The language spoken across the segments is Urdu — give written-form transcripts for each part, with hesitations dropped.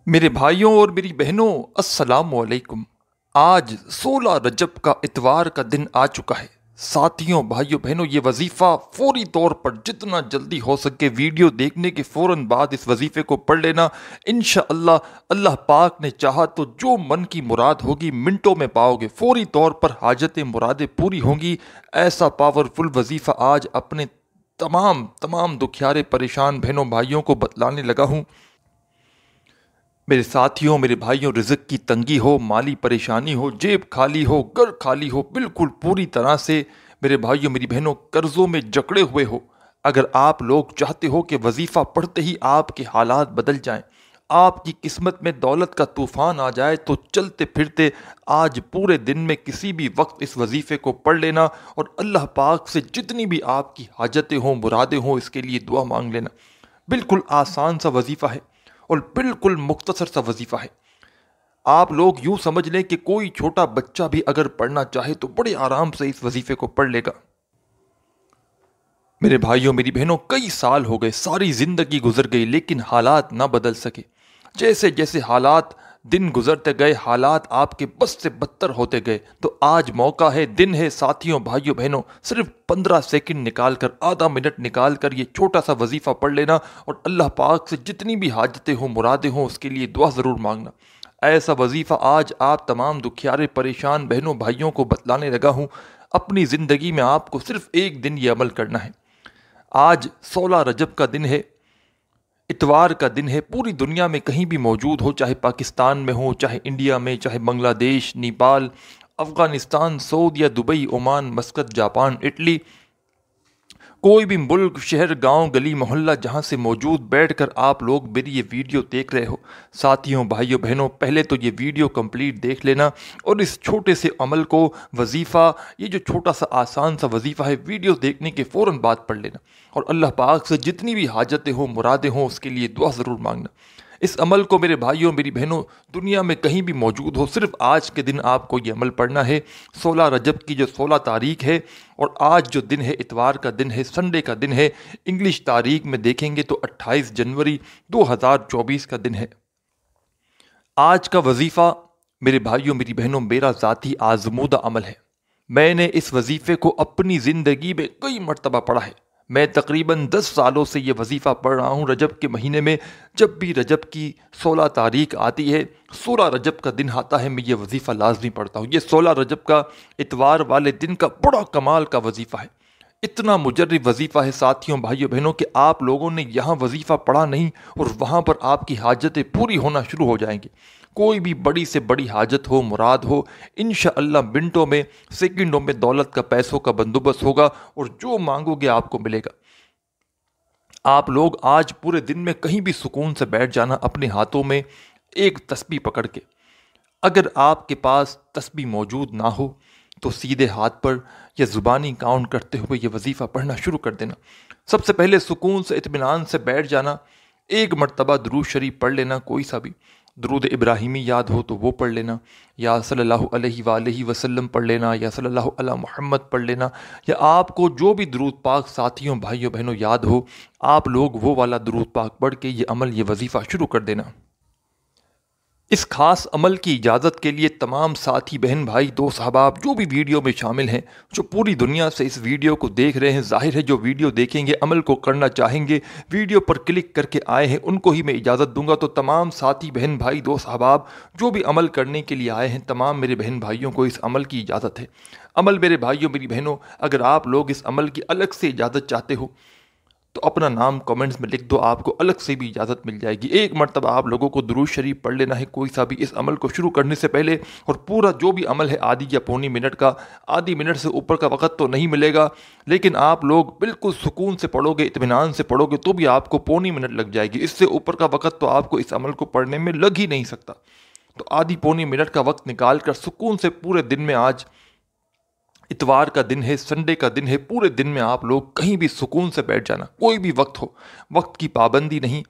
میرے بھائیوں اور میری بہنوں، السلام علیکم۔ آج 16 رجب کا اتوار کا دن آ چکا ہے۔ ساتھیوں، بھائیوں، بہنوں، یہ وظیفہ فوری طور پر جتنا جلدی ہو سکے ویڈیو دیکھنے کے فوراً بعد اس وظیفے کو پڑھ لینا۔ انشاءاللہ اللہ پاک نے چاہا تو جو من کی مراد ہوگی منٹوں میں پاؤ گے، فوری طور پر حاجتیں مرادیں پوری ہوں گی۔ ایسا پاورفل وظیفہ آج اپنے تمام دکھیارے پریشان بہنوں بھائیوں کو بتلانے لگا ہوں۔ میرے ساتھیوں، میرے بھائیوں، رزق کی تنگی ہو، مالی پریشانی ہو، جیب خالی ہو، گھر خالی ہو، بالکل پوری طرح سے میرے بھائیوں میری بہنوں قرضوں میں جکڑے ہوئے ہو، اگر آپ لوگ چاہتے ہو کہ وظیفہ پڑھتے ہی آپ کے حالات بدل جائیں، آپ کی قسمت میں دولت کا طوفان آ جائے، تو چلتے پھرتے آج پورے دن میں کسی بھی وقت اس وظیفے کو پڑھ لینا اور اللہ پاک سے جتنی بھی آپ کی حاجتیں ہوں، مرادیں ہوں، اس کے لیے دعا مانگ لینا۔ بالکل آسان سا وظیفہ ہے اور بالکل مختصر سا وظیفہ ہے۔ آپ لوگ یوں سمجھ لیں کہ کوئی چھوٹا بچہ بھی اگر پڑھنا چاہے تو بڑے آرام سے اس وظیفے کو پڑھ لے گا۔ میرے بھائیوں، میری بہنوں، کئی سال ہو گئے، ساری زندگی گزر گئی، لیکن حالات نہ بدل سکے۔ جیسے جیسے حالات دن گزرتے گئے، حالات آپ کے بس سے بدتر ہوتے گئے۔ تو آج موقع ہے، دن ہے ساتھیوں، بھائیوں، بہنوں، صرف 15 سیکنڈ نکال کر، آدھا منٹ نکال کر یہ چھوٹا سا وظیفہ پڑھ لینا اور اللہ پاک سے جتنی بھی حاجتیں ہوں، مرادیں ہوں، اس کے لیے دعا ضرور مانگنا۔ ایسا وظیفہ آج آپ تمام دکھیارے پریشان بہنوں بھائیوں کو بتلانے لگا ہوں۔ اپنی زندگی میں آپ کو صرف ایک دن یہ عمل کرنا ہے۔ آج 16 رجب کا دن ہے، اتوار کا دن ہے۔ پوری دنیا میں کہیں بھی موجود ہو، چاہے پاکستان میں ہو، چاہے انڈیا میں، چاہے بنگلہ دیش، نیپال، افغانستان، سعودیہ، Dubai, Oman, Muscat, Japan, Italy, کوئی بھی ملک، شہر، گاؤں، گلی، محلہ جہاں سے موجود بیٹھ کر آپ لوگ میری یہ ویڈیو دیکھ رہے ہو، ساتھیوں، بھائیوں، بہنوں، پہلے تو یہ ویڈیو کمپلیٹ دیکھ لینا اور اس چھوٹے سے عمل کو، وظیفہ، یہ جو چھوٹا سا آسان سا وظیفہ ہے، ویڈیو دیکھنے کے فوراً بعد پڑھ لینا اور اللہ پاک سے جتنی بھی حاجتیں ہوں، مرادیں ہوں، اس کے لیے دعا ضرور مانگنا۔ اس عمل کو میرے بھائیوں، میری بہنوں، دنیا میں کہیں بھی موجود ہو، صرف آج کے دن آپ کو یہ عمل پڑھنا ہے۔ 16 رجب کی جو 16 تاریخ ہے اور آج جو دن ہے، اتوار کا دن ہے، سنڈے کا دن ہے، انگلش تاریخ میں دیکھیں گے تو 28 جنوری 2024 کا دن ہے۔ آج کا وظیفہ میرے بھائیوں، میری بہنوں، میرا ذاتی آزمودہ عمل ہے۔ میں نے اس وظیفے کو اپنی زندگی میں کئی مرتبہ پڑھا ہے۔ میں تقریباً 10 سالوں سے یہ وظیفہ پڑھ رہا ہوں۔ رجب کے مہینے میں جب بھی رجب کی 16 تاریخ آتی ہے، 16 رجب کا دن آتا ہے، میں یہ وظیفہ لازمی پڑھتا ہوں۔ یہ 16 رجب کا اتوار والے دن کا بڑا کمال کا وظیفہ ہے۔ اتنا مجرب وظیفہ ہے ساتھیوں، بھائیوں، بہنوں، کہ آپ لوگوں نے یہاں وظیفہ پڑھا نہیں اور وہاں پر آپ کی حاجتیں پوری ہونا شروع ہو جائیں گی۔ کوئی بھی بڑی سے بڑی حاجت ہو، مراد ہو، انشاءاللہ منٹوں میں، سیکنڈوں میں دولت کا، پیسوں کا بندوبست ہوگا اور جو مانگو گے آپ کو ملے گا۔ آپ لوگ آج پورے دن میں کہیں بھی سکون سے بیٹھ جانا، اپنے ہاتھوں میں ایک تسبیح پکڑ کے۔ اگر آپ کے پاس تسبیح موجود نہ ہو تو سیدھے ہاتھ پر یا زبانی کاؤنٹ کرتے ہوئے یہ وظیفہ پڑھنا شروع کر دینا۔ سب سے پہلے سکون سے، اطمینان سے بیٹھ جانا، ایک مرتبہ درود شریف پڑھ لینا، کوئی سا بھی درود ابراہیمی یاد ہو تو وہ پڑھ لینا، یا صلی اللہ علیہ وآلہ وسلم پڑھ لینا، یا صلی اللہ علی محمد پڑھ لینا، یا آپ کو جو بھی درود پاک ساتھیوں، بھائیوں، بہنوں یاد ہو، آپ لوگ وہ والا درود پاک پڑھ کے یہ عمل، یہ وظیفہ شروع کر دینا۔ اس خاص عمل کی اجازت کے لیے تمام ساتھی، بہن، بھائی، دوست، احباب جو بھی ویڈیو میں شامل ہیں، جو پوری دنیا سے اس ویڈیو کو دیکھ رہے ہیں، ظاہر ہے جو ویڈیو دیکھیں گے، عمل کو کرنا چاہیں گے، ویڈیو پر کلک کر کے آئے ہیں، ان کو ہی میں اجازت دوں گا۔ تو تمام ساتھی، بہن، بھائی، دوست، احباب جو بھی عمل کرنے کے لیے آئے ہیں، تمام میرے بہن بھائیوں کو اس عمل کی اجازت ہے۔ عمل میرے بھائیوں، میری بہنوں، اگر آپ لوگ اس عمل کی الگ سے اجازت چاہتے ہو تو اپنا نام کمنٹس میں لکھ دو، آپ کو الگ سے بھی اجازت مل جائے گی۔ ایک مرتبہ آپ لوگوں کو درود شریف پڑھ لینا ہے، کوئی سا بھی، اس عمل کو شروع کرنے سے پہلے، اور پورا جو بھی عمل ہے آدھی یا پونی منٹ کا، آدھی منٹ سے اوپر کا وقت تو نہیں ملے گا، لیکن آپ لوگ بالکل سکون سے پڑھو گے، اطمینان سے پڑھو گے تو بھی آپ کو پونی منٹ لگ جائے گی۔ اس سے اوپر کا وقت تو آپ کو اس عمل کو پڑھنے میں لگ ہی نہیں سکتا۔ تو آدھی پونی منٹ کا وقت نکال کر سکون سے پورے دن میں، آج اتوار کا دن ہے، سنڈے کا دن ہے، پورے دن میں آپ لوگ کہیں بھی سکون سے بیٹھ جانا، کوئی بھی وقت ہو، وقت کی پابندی نہیں،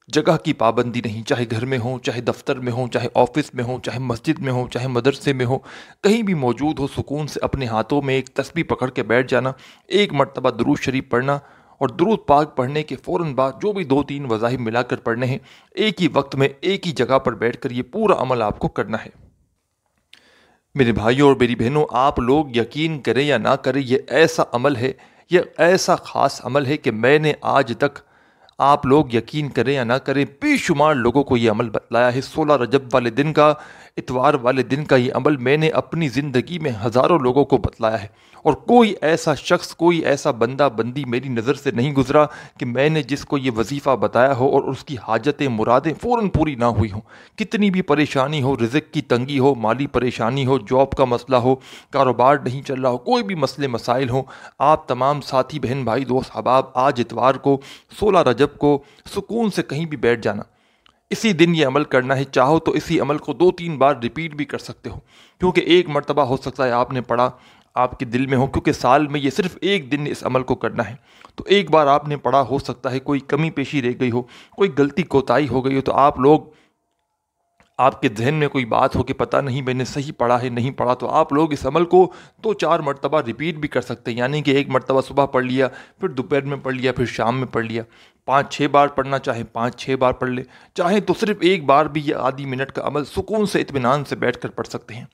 جگہ کی پابندی نہیں، چاہے گھر میں ہو، چاہے دفتر میں ہو، چاہے آفس میں ہو، چاہے مسجد میں ہو، چاہے مدرسے میں ہو، کہیں بھی موجود ہو، سکون سے اپنے ہاتھوں میں ایک تسبیح پکڑ کے بیٹھ جانا، ایک مرتبہ درود شریف پڑھنا اور درود پاک پڑھنے کے فوراً بعد جو بھی 2-3 وظائف ملا کر پڑھنے ہیں، ایک ہی وقت میں ایک ہی جگہ پر بیٹھ کر یہ پورا عمل آپ کو کرنا ہے۔ میرے بھائیوں اور میری بہنوں، آپ لوگ یقین کریں یا نہ کریں، یہ ایسا عمل ہے، یہ ایسا خاص عمل ہے کہ میں نے آج تک، آپ لوگ یقین کریں یا نہ کریں، بے شمار لوگوں کو یہ عمل بتلایا ہے۔ 16 رجب والے دن کا، اتوار والے دن کا یہ عمل میں نے اپنی زندگی میں ہزاروں لوگوں کو بتلایا ہے، اور کوئی ایسا شخص، کوئی ایسا بندہ بندی میری نظر سے نہیں گزرا کہ میں نے جس کو یہ وظیفہ بتایا ہو اور اس کی حاجتیں مرادیں فوراً پوری نہ ہوئی ہوں۔ کتنی بھی پریشانی ہو، رزق کی تنگی ہو، مالی پریشانی ہو، جاب کا مسئلہ ہو، کاروبار نہیں چل رہا ہو، کوئی بھی مسئلے مسائل ہوں، آپ تمام ساتھی بہن بھائی دوست احباب آج اتوار کو 16 رجب کو سکون سے کہیں بھی بیٹھ جانا، اسی دن یہ عمل کرنا ہے۔ چاہو تو اسی عمل کو 2-3 بار ریپیٹ بھی کر سکتے ہو، کیونکہ ایک مرتبہ ہو سکتا ہے آپ نے پڑھا، آپ کے دل میں ہو، کیونکہ سال میں یہ صرف ایک دن اس عمل کو کرنا ہے، تو ایک بار آپ نے پڑھا، ہو سکتا ہے کوئی کمی پیشی رہ گئی ہو، کوئی غلطی کوتاہی ہو گئی ہو، تو آپ لوگ، آپ کے ذہن میں کوئی بات ہو کہ پتہ نہیں میں نے صحیح پڑھا ہے نہیں پڑھا، تو آپ لوگ اس عمل کو 2-4 مرتبہ ریپیٹ بھی کر سکتے ہیں، یعنی کہ ایک مرتبہ صبح پڑھ لیا، پھر دوپہر میں پڑھ لیا، پھر شام میں پڑھ لیا، 5-6 بار پڑھنا چاہیں 5-6 بار پڑھ لیں، چاہیں تو صرف ایک بار بھی یہ آدھی منٹ کا عمل سکون سے اطمینان سے بیٹھ کر پڑھ سکتے ہیں،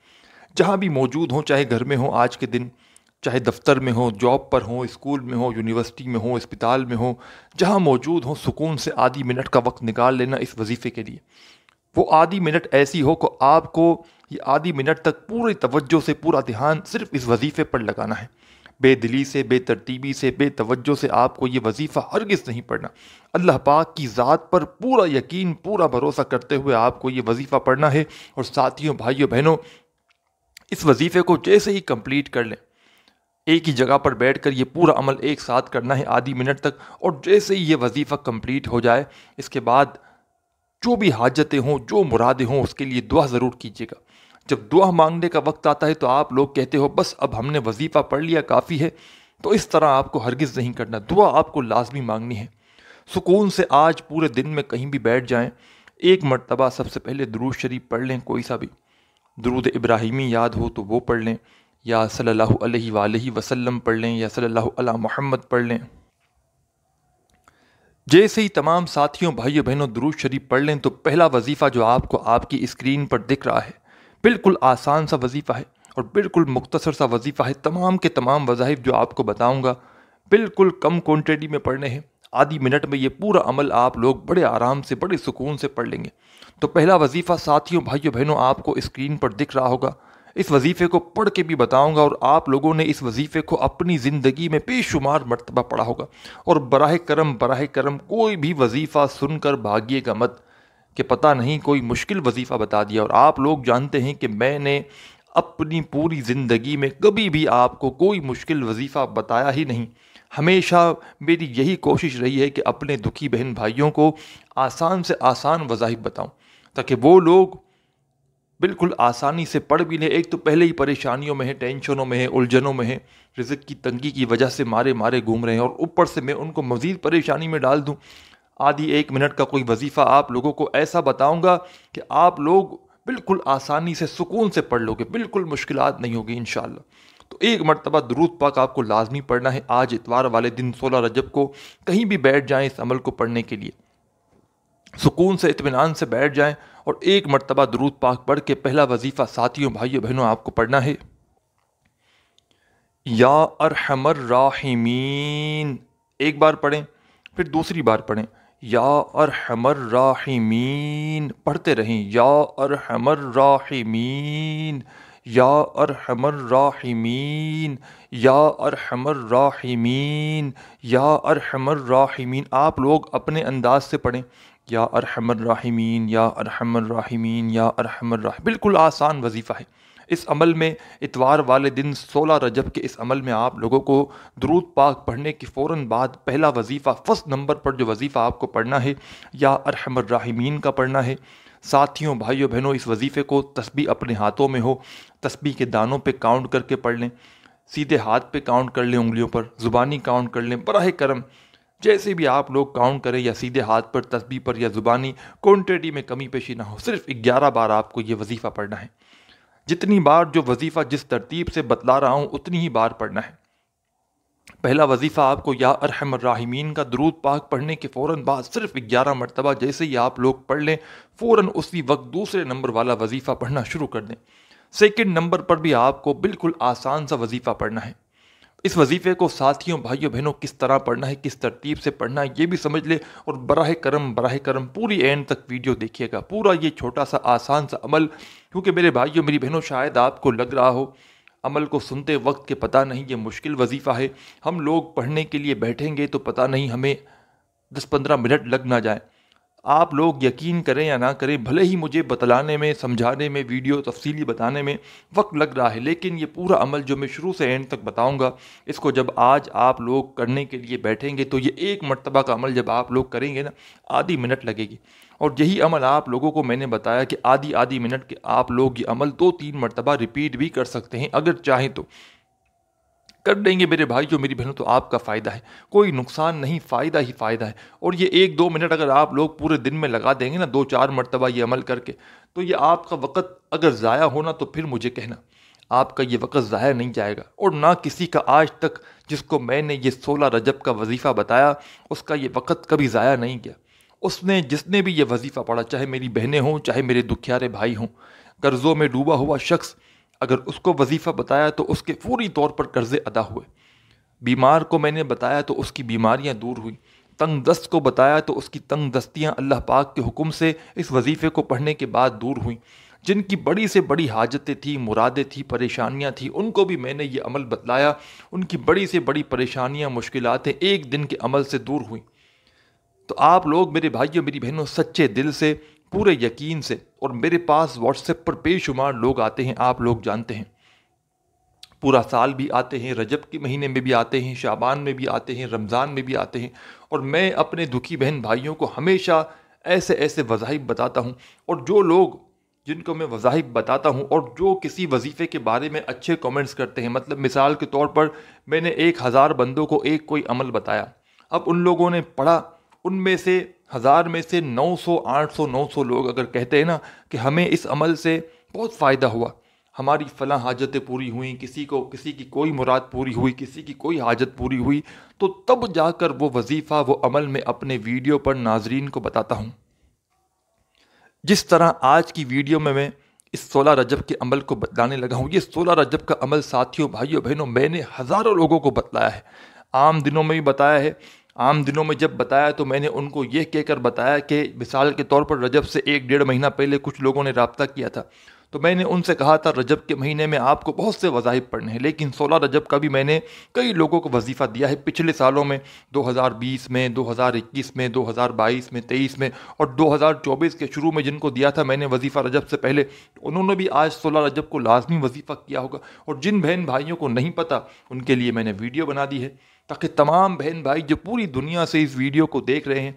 جہاں بھی موجود ہوں، چاہے گھر میں ہوں آج کے دن، چاہے دفتر میں ہوں، جاب پر ہوں، اسکول میں ہوں، یونیورسٹی میں ہوں، اسپتال میں ہوں، جہاں موجود ہوں، سکون سے آدھی منٹ کا وقت نکال لینا اس وظیفے کے لیے۔ وہ آدھی منٹ ایسی ہو کہ آپ کو یہ آدھی منٹ تک پوری توجہ سے، پورا دھیان صرف اس وظیفے پر لگانا ہے، بے دلی سے، بے ترتیبی سے، بے توجہ سے آپ کو یہ وظیفہ ہرگز نہیں پڑھنا۔ اللہ پاک کی ذات پر پورا یقین، پورا بھروسہ کرتے ہوئے آپ کو یہ وظیفہ پڑھنا ہے، اور ساتھیوں، بھائیوں، بہنوں، اس وظیفے کو جیسے ہی کمپلیٹ کر لیں، ایک ہی جگہ پر بیٹھ کر یہ پورا عمل ایک ساتھ کرنا ہے آدھی منٹ تک، اور جیسے ہی یہ وظیفہ کمپلیٹ ہو جائے، اس کے بعد جو بھی حاجتیں ہوں، جو مرادیں ہوں، اس کے لیے دعا ضرور کیجیے گا۔ جب دعا مانگنے کا وقت آتا ہے تو آپ لوگ کہتے ہو بس اب ہم نے وظیفہ پڑھ لیا، کافی ہے، تو اس طرح آپ کو ہرگز نہیں کرنا، دعا آپ کو لازمی مانگنی ہے۔ سکون سے آج پورے دن میں کہیں بھی بیٹھ جائیں، ایک مرتبہ سب سے پہلے درود شریف پڑھ لیں، کوئی سا بھی درود ابراہیمی یاد ہو تو وہ پڑھ لیں، یا صلی اللہ علیہ وآلہ وسلم پڑھ لیں، یا صلی اللہ علی محمد پڑھ لیں۔ جیسے ہی تمام ساتھیوں، بھائیوں، بہنوں درود شریف پڑھ لیں تو پہلا وظیفہ جو آپ کو آپ کی اسکرین پر دکھ رہا ہے، بالکل آسان سا وظیفہ ہے اور بالکل مختصر سا وظیفہ ہے۔ تمام کے تمام وظائف جو آپ کو بتاؤں گا بالکل کم کوانٹٹی میں پڑھنے ہیں، آدھی منٹ میں یہ پورا عمل آپ لوگ بڑے آرام سے، بڑے سکون سے پڑھ لیں گے۔ تو پہلا وظیفہ ساتھیوں، بھائیوں، بہنوں آپ کو اسکرین پر دکھ رہا ہوگا، اس وظیفے کو پڑھ کے بھی بتاؤں گا، اور آپ لوگوں نے اس وظیفے کو اپنی زندگی میں بے شمار مرتبہ پڑھا ہوگا، اور براہ کرم کوئی بھی وظیفہ سن کر بھاگیے گا مت کہ پتہ نہیں کوئی مشکل وظیفہ بتا دیا۔ اور آپ لوگ جانتے ہیں کہ میں نے اپنی پوری زندگی میں کبھی بھی آپ کو کوئی مشکل وظیفہ بتایا ہی نہیں، ہمیشہ میری یہی کوشش رہی ہے کہ اپنے دکھی بہن بھائیوں کو آسان سے آسان وظائف بتاؤں، تاکہ وہ لوگ بالکل آسانی سے پڑھ بھی لیں۔ ایک تو پہلے ہی پریشانیوں میں ہیں، ٹینشنوں میں ہیں، الجھنوں میں ہیں، رزق کی تنگی کی وجہ سے مارے گھوم رہے ہیں، اور اوپر سے میں ان کو مزید پریشانی میں ڈال دوں۔ آدھی ایک منٹ کا کوئی وظیفہ آپ لوگوں کو ایسا بتاؤں گا کہ آپ لوگ بالکل آسانی سے، سکون سے پڑھ لو گے، بالکل مشکلات نہیں ہوگی انشاءاللہ۔ تو ایک مرتبہ درود پاک آپ کو لازمی پڑھنا ہے آج اتوار والے دن 16 رجب کو، کہیں بھی بیٹھ جائیں اس عمل کو پڑھنے کے لیے، سکون سے اطمینان سے بیٹھ جائیں، اور ایک مرتبہ درود پاک پڑھ کے پہلا وظیفہ ساتھیوں، بھائیوں، بہنوں آپ کو پڑھنا ہے، یا ارحم الراحمین۔ ایک بار پڑھیں، پھر دوسری بار پڑھیں، یا ارحم الراحمین، پڑھتے رہیں، یا ارحم الراحمین، یا ارحم الراحمین، یا ارحم الراحمین، یا ارحم الراحمین۔ آپ لوگ اپنے انداز سے پڑھیں، یا ارحم الراحمین، یا ارحم الراحمین، یا ارحم الراحمین، بالکل آسان وظیفہ ہے۔ اس عمل میں اتوار والے دن 16 رجب کے اس عمل میں آپ لوگوں کو درود پاک پڑھنے کے فوراً بعد پہلا وظیفہ، فرسٹ نمبر پر جو وظیفہ آپ کو پڑھنا ہے، یا ارحم الراحمین کا پڑھنا ہے۔ ساتھیوں، بھائیوں، بہنوں، اس وظیفے کو تسبیح اپنے ہاتھوں میں ہو، تسبیح کے دانوں پہ کاؤنٹ کر کے پڑھ لیں، سیدھے ہاتھ پہ کاؤنٹ کر لیں، انگلیوں پر زبانی کاؤنٹ کر لیں، براہ کرم جیسے بھی آپ لوگ کاؤنٹ کریں، یا سیدھے ہاتھ پر، تسبیح پر، یا زبانی، کوانٹٹی میں کمی پیشی نہ ہو، صرف 11 بار آپ کو یہ وظیفہ پڑھنا ہے۔ جتنی بار جو وظیفہ جس ترتیب سے بتلا رہا ہوں اتنی ہی بار پڑھنا ہے۔ پہلا وظیفہ آپ کو یا ارحم الراحمین کا درود پاک پڑھنے کے فوراً بعد صرف 11 مرتبہ جیسے ہی آپ لوگ پڑھ لیں فوراً اسی وقت دوسرے نمبر والا وظیفہ پڑھنا شروع کر دیں۔ سیکنڈ نمبر پر بھی آپ کو بالکل آسان سا وظیفہ پڑھنا ہے۔ اس وظیفے کو ساتھیوں بھائیوں بہنوں کس طرح پڑھنا ہے، کس ترتیب سے پڑھنا ہے یہ بھی سمجھ لے، اور براہ کرم پوری اینڈ تک ویڈیو دیکھیے گا۔ پورا یہ چھوٹا سا آسان سا عمل، کیونکہ میرے بھائیوں میری بہنوں شاید آپ کو لگ رہا ہو عمل کو سنتے وقت کہ پتہ نہیں یہ مشکل وظیفہ ہے، ہم لوگ پڑھنے کے لیے بیٹھیں گے تو پتہ نہیں ہمیں 10-15 منٹ لگ نہ جائیں۔ آپ لوگ یقین کریں یا نہ کریں، بھلے ہی مجھے بتلانے میں، سمجھانے میں، ویڈیو تفصیلی بتانے میں وقت لگ رہا ہے، لیکن یہ پورا عمل جو میں شروع سے اینڈ تک بتاؤں گا، اس کو جب آج آپ لوگ کرنے کے لیے بیٹھیں گے تو یہ ایک مرتبہ کا عمل جب آپ لوگ کریں گے نا، آدھی منٹ لگے گی۔ اور یہی عمل آپ لوگوں کو میں نے بتایا کہ آدھی منٹ کے آپ لوگ یہ عمل 2-3 مرتبہ ریپیٹ بھی کر سکتے ہیں، اگر چاہیں تو کر دیں گے میرے بھائی جو میری بہنوں، تو آپ کا فائدہ ہے، کوئی نقصان نہیں، فائدہ ہی فائدہ ہے۔ اور یہ 1-2 منٹ اگر آپ لوگ پورے دن میں لگا دیں گے نا 2-4 مرتبہ یہ عمل کر کے، تو یہ آپ کا وقت اگر ضائع ہونا تو پھر مجھے کہنا، آپ کا یہ وقت ضائع نہیں جائے گا۔ اور نہ کسی کا آج تک جس کو میں نے یہ 16 رجب کا وظیفہ بتایا اس کا یہ وقت کبھی ضائع نہیں گیا۔ جس نے بھی یہ وظیفہ پڑھا، چاہے میری بہنیں ہوں چاہے میرے دکھیارے بھائی ہوں، قرضوں میں ڈوبا ہوا شخص اگر اس کو وظیفہ بتایا تو اس کے فوری طور پر قرضے ادا ہوئے، بیمار کو میں نے بتایا تو اس کی بیماریاں دور ہوئیں، تنگ دست کو بتایا تو اس کی تنگ دستیاں اللہ پاک کے حکم سے اس وظیفے کو پڑھنے کے بعد دور ہوئیں، جن کی بڑی سے بڑی حاجتیں تھیں، مرادیں تھیں، پریشانیاں تھیں، ان کو بھی میں نے یہ عمل بتلایا، ان کی بڑی سے بڑی پریشانیاں، مشکلاتیں ایک دن کے عمل سے دور ہوئیں۔ تو آپ لوگ میرے بھائیوں میری بہنوں سچے دل سے، پورے یقین سے، اور میرے پاس واٹس ایپ پر بے شمار لوگ آتے ہیں، آپ لوگ جانتے ہیں، پورا سال بھی آتے ہیں، رجب کے مہینے میں بھی آتے ہیں، شعبان میں بھی آتے ہیں، رمضان میں بھی آتے ہیں، اور میں اپنے دکھی بہن بھائیوں کو ہمیشہ ایسے وظائف بتاتا ہوں، اور جو لوگ جن کو میں وظائف بتاتا ہوں اور جو کسی وظیفے کے بارے میں اچھے کامنٹس کرتے ہیں، مطلب مثال کے طور پر میں نے 1000 بندوں کو کوئی عمل بتایا، اب ان لوگوں نے پڑھا، ان میں سے 1000 میں سے 900 800 900 لوگ اگر کہتے ہیں نا کہ ہمیں اس عمل سے بہت فائدہ ہوا، ہماری فلاں حاجتیں پوری ہوئیں، کسی کی کوئی مراد پوری ہوئی، کسی کی کوئی حاجت پوری ہوئی، تو تب جا کر وہ وظیفہ، وہ عمل میں اپنے ویڈیو پر ناظرین کو بتاتا ہوں۔ جس طرح آج کی ویڈیو میں اس 16 رجب کے عمل کو بتلانے لگا ہوں، یہ 16 رجب کا عمل ساتھیوں بھائیوں بہنوں میں نے ہزاروں لوگوں کو بتلایا ہے، عام دنوں میں بھی بتایا ہے۔ عام دنوں میں جب بتایا تو میں نے ان کو یہ کہہ کر بتایا کہ مثال کے طور پر رجب سے 1-1.5 مہینہ پہلے کچھ لوگوں نے رابطہ کیا تھا، تو میں نے ان سے کہا تھا رجب کے مہینے میں آپ کو بہت سے وظائف پڑھنے ہیں، لیکن 16 رجب کا بھی میں نے کئی لوگوں کو وظیفہ دیا ہے پچھلے سالوں میں، 2020 میں، 2021 میں، 2022 میں، 23 میں، اور 2024 کے شروع میں جن کو دیا تھا میں نے وظیفہ رجب سے پہلے، انہوں نے بھی آج 16 رجب کو لازمی وظیفہ کیا ہوگا۔ اور جن بہن بھائیوں کو نہیں پتہ ان کے لیے میں نے ویڈیو بنا دی ہے، تاکہ تمام بہن بھائی جو پوری دنیا سے اس ویڈیو کو دیکھ رہے ہیں،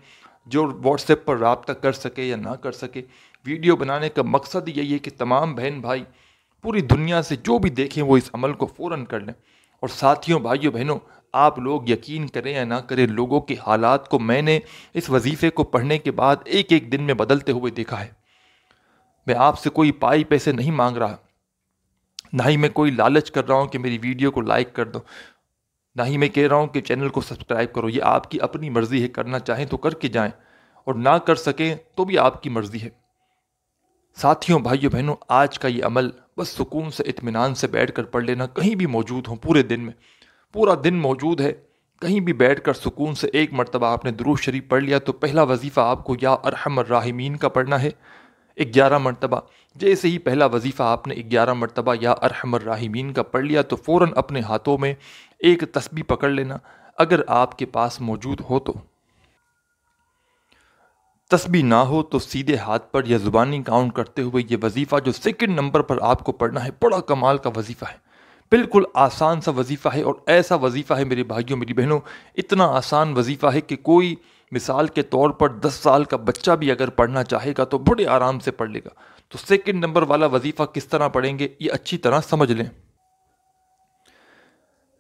جو واٹس ایپ پر رابطہ کر سکے یا نہ کر سکے، ویڈیو بنانے کا مقصد یہی ہے کہ تمام بہن بھائی پوری دنیا سے جو بھی دیکھیں وہ اس عمل کو فوراً کر لیں۔ اور ساتھیوں بھائیوں بہنوں، آپ لوگ یقین کریں یا نہ کریں، لوگوں کے حالات کو میں نے اس وظیفے کو پڑھنے کے بعد ایک دن میں بدلتے ہوئے دیکھا ہے۔ میں آپ سے کوئی پائی پیسے نہیں مانگ رہا، نہ ہی میں کوئی لالچ کر رہا ہوں کہ میری ویڈیو کو لائک کر دو، نہ ہی میں کہہ رہا ہوں کہ چینل کو سبسکرائب کرو، یہ آپ کی اپنی مرضی ہے، کرنا چاہیں تو کر کے جائیں اور نہ کر سکیں تو بھی آپ کی مرضی ہے۔ ساتھیوں بھائیوں بہنوں، آج کا یہ عمل بس سکون سے اطمینان سے بیٹھ کر پڑھ لینا، کہیں بھی موجود ہوں پورے دن میں، پورا دن موجود ہے، کہیں بھی بیٹھ کر سکون سے ایک مرتبہ آپ نے درود شریف پڑھ لیا تو پہلا وظیفہ آپ کو یا ارحم الراحمین کا پڑھنا ہے 11 مرتبہ۔ جیسے ہی پہلا وظیفہ آپ نے 11 مرتبہ یا ارحم الراحمین کا پڑھ لیا تو فوراً اپنے ہاتھوں میں ایک تسبیح پکڑ لینا، اگر آپ کے پاس موجود ہو تو۔ تسبیح نہ ہو تو سیدھے ہاتھ پر یا زبانی کاؤنٹ کرتے ہوئے یہ وظیفہ جو سیکنڈ نمبر پر آپ کو پڑھنا ہے، بڑا کمال کا وظیفہ ہے، بالکل آسان سا وظیفہ ہے، اور ایسا وظیفہ ہے میرے بھائیوں میری بہنوں، اتنا آسان وظیفہ ہے کہ کوئی مثال کے طور پر 10 سال کا بچہ بھی اگر پڑھنا چاہے گا تو بڑے آرام سے پڑھ لے گا۔ تو سیکنڈ نمبر والا وظیفہ کس طرح پڑھیں گے یہ اچھی طرح سمجھ لیں۔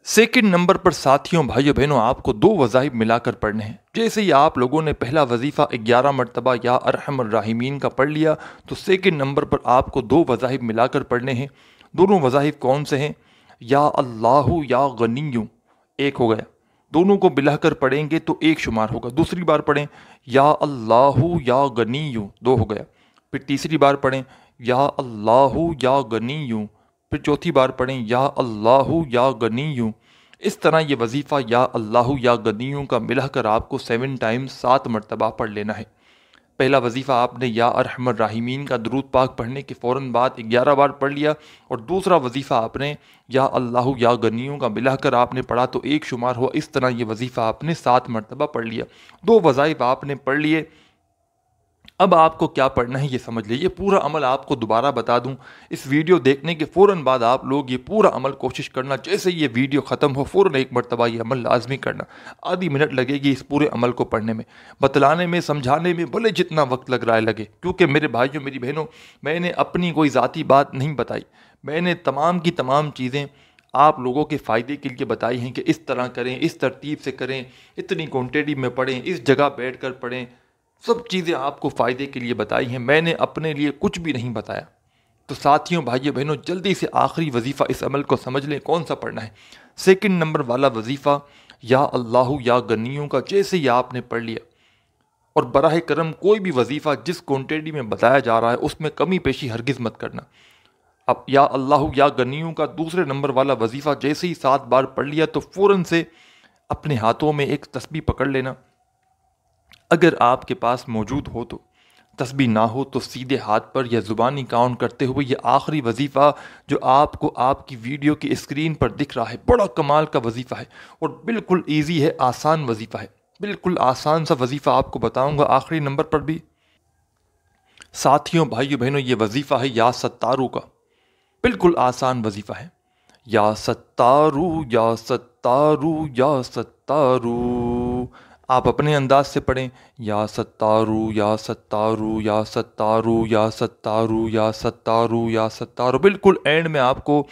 سیکنڈ نمبر پر ساتھیوں بھائیوں بہنوں آپ کو 2 وظائف ملا کر پڑھنے ہیں۔ جیسے ہی آپ لوگوں نے پہلا وظیفہ 11 مرتبہ یا ارحم الراحمین کا پڑھ لیا تو سیکنڈ نمبر پر آپ کو 2 وظائف ملا کر پڑھنے ہیں۔ دونوں وظائف کون سے ہیں؟ یا اللہ یا غنی، ایک ہو گیا. دونوں کو ملا کر پڑھیں گے تو ایک شمار ہوگا. دوسری بار پڑھیں یا اللہ یا غنیو، 2 ہو گیا. پھر تیسری بار پڑھیں یا اللہ یا غنیو. پھر چوتھی بار پڑھیں یا اللہ یا غنیو. اس طرح یہ وظیفہ یا اللہ یا غنیو کا ملا کر آپ کو 7 ٹائمز 7 مرتبہ پڑھ لینا ہے. پہلا وظیفہ آپ نے یا ارحم الراحمین کا درود پاک پڑھنے کے فوراً بعد 11 بار پڑھ لیا، اور دوسرا وظیفہ آپ نے یا اللہ یا غنیوں کا ملا کر آپ نے پڑھا تو ایک شمار ہوا. اس طرح یہ وظیفہ آپ نے 7 مرتبہ پڑھ لیا. 2 وظائف آپ نے پڑھ لیے. اب آپ کو کیا پڑھنا ہے یہ سمجھ لیجیے. پورا عمل آپ کو دوبارہ بتا دوں. اس ویڈیو دیکھنے کے فوراً بعد آپ لوگ یہ پورا عمل کوشش کرنا، جیسے یہ ویڈیو ختم ہو فوراً 1 مرتبہ یہ عمل لازمی کرنا. آدھی منٹ لگے گی اس پورے عمل کو پڑھنے میں، بتلانے میں، سمجھانے میں، بھلے جتنا وقت لگ رہا ہے لگے. کیونکہ میرے بھائیوں میری بہنوں، میں نے اپنی کوئی ذاتی بات نہیں بتائی. میں نے تمام کی تمام چیزیں آپ لوگوں کے فائدے کے لیے بتائی ہیں کہ اس طرح کریں، اس ترتیب سے کریں، اتنی کوانٹٹی میں پڑھیں، اس جگہ بیٹھ کر پڑھیں. سب چیزیں آپ کو فائدے کے لیے بتائی ہیں. میں نے اپنے لیے کچھ بھی نہیں بتایا. تو ساتھیوں، بھائیوں، بہنوں، جلدی سے آخری وظیفہ اس عمل کو سمجھ لیں کون سا پڑھنا ہے. 2 نمبر والا وظیفہ یا اللہ یا غنیوں کا جیسے ہی آپ نے پڑھ لیا، اور براہ کرم کوئی بھی وظیفہ جس کوانٹٹی میں بتایا جا رہا ہے اس میں کمی پیشی ہرگز مت کرنا. اب یا اللہ یا غنیوں کا 2 نمبر والا وظیفہ جیسے ہی 7 بار پڑھ لیا تو فوراً سے اپنے ہاتھوں میں ایک تسبیح پکڑ لینا. اگر آپ کے پاس موجود ہو تو، تسبیح نہ ہو تو سیدھے ہاتھ پر یا زبانی کاؤنٹ کرتے ہوئے یہ آخری وظیفہ جو آپ کو آپ کی ویڈیو کی اسکرین پر دکھ رہا ہے، بڑا کمال کا وظیفہ ہے اور بالکل ایزی ہے، آسان وظیفہ ہے. بالکل آسان سا وظیفہ آپ کو بتاؤں گا آخری نمبر پر بھی. ساتھیوں، بھائیوں، بہنوں، یہ وظیفہ ہے یا ستارو کا. بالکل آسان وظیفہ ہے. یا ستارو یا ستارو یا ستارو. آپ اپنے انداز سے پڑھیں یا ستارو یا ستارو یا ستارو یا ستارو یا ستارو یا ستارو. بالکل اینڈ میں آپ کو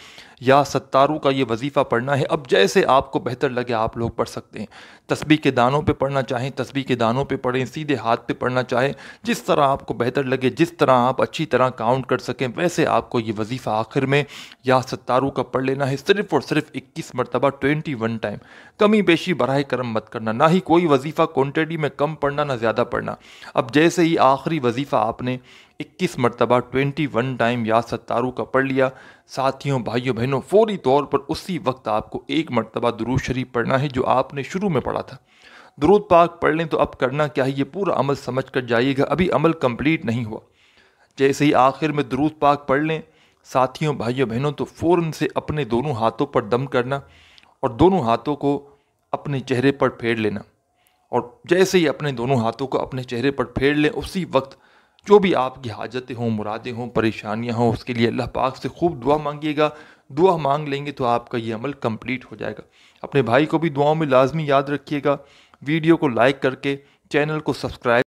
یا ستارو کا یہ وظیفہ پڑھنا ہے. اب جیسے آپ کو بہتر لگے آپ لوگ پڑھ سکتے ہیں. تسبیح کے دانوں پہ پڑھنا چاہیں تسبیح کے دانوں پہ پڑھیں، سیدھے ہاتھ پہ پڑھنا چاہیں، جس طرح آپ کو بہتر لگے، جس طرح آپ اچھی طرح کاؤنٹ کر سکیں ویسے آپ کو یہ وظیفہ آخر میں یا ستارو کا پڑھ لینا ہے. صرف اور صرف 21 مرتبہ 21 ٹائم. کمی بیشی براہ کرم مت کرنا. نہ ہی کوئی وظیفہ کوانٹٹی میں کم پڑھنا نہ زیادہ پڑھنا. اب جیسے ہی آخری وظیفہ آپ نے 21 مرتبہ 21 ٹائم یا ستارو کا پڑھ لیا، ساتھیوں، بھائیوں، بہنوں، فوری طور پر اسی وقت آپ کو 1 مرتبہ درود شریف پڑھنا ہے جو آپ نے شروع میں پڑھا تھا. درود پاک پڑھ لیں تو اب کرنا کیا ہے، یہ پورا عمل سمجھ کر جائیے گا. ابھی عمل کمپلیٹ نہیں ہوا. جیسے ہی آخر میں درود پاک پڑھ لیں ساتھیوں، بھائیوں، بہنوں، تو فوراً سے اپنے دونوں ہاتھوں پر دم کرنا اور دونوں ہاتھوں کو اپنے چہرے پر پھیر لینا. اور جیسے ہی اپنے دونوں ہاتھوں کو اپنے چہرے پر پھیر لیں اسی وقت جو بھی آپ کی حاجتیں ہوں، مرادیں ہوں، پریشانیاں ہوں، اس کے لیے اللہ پاک سے خوب دعا مانگیے گا. دعا مانگ لیں گے تو آپ کا یہ عمل کمپلیٹ ہو جائے گا. اپنے بھائی کو بھی دعاؤں میں لازمی یاد رکھیے گا. ویڈیو کو لائک کر کے چینل کو سبسکرائب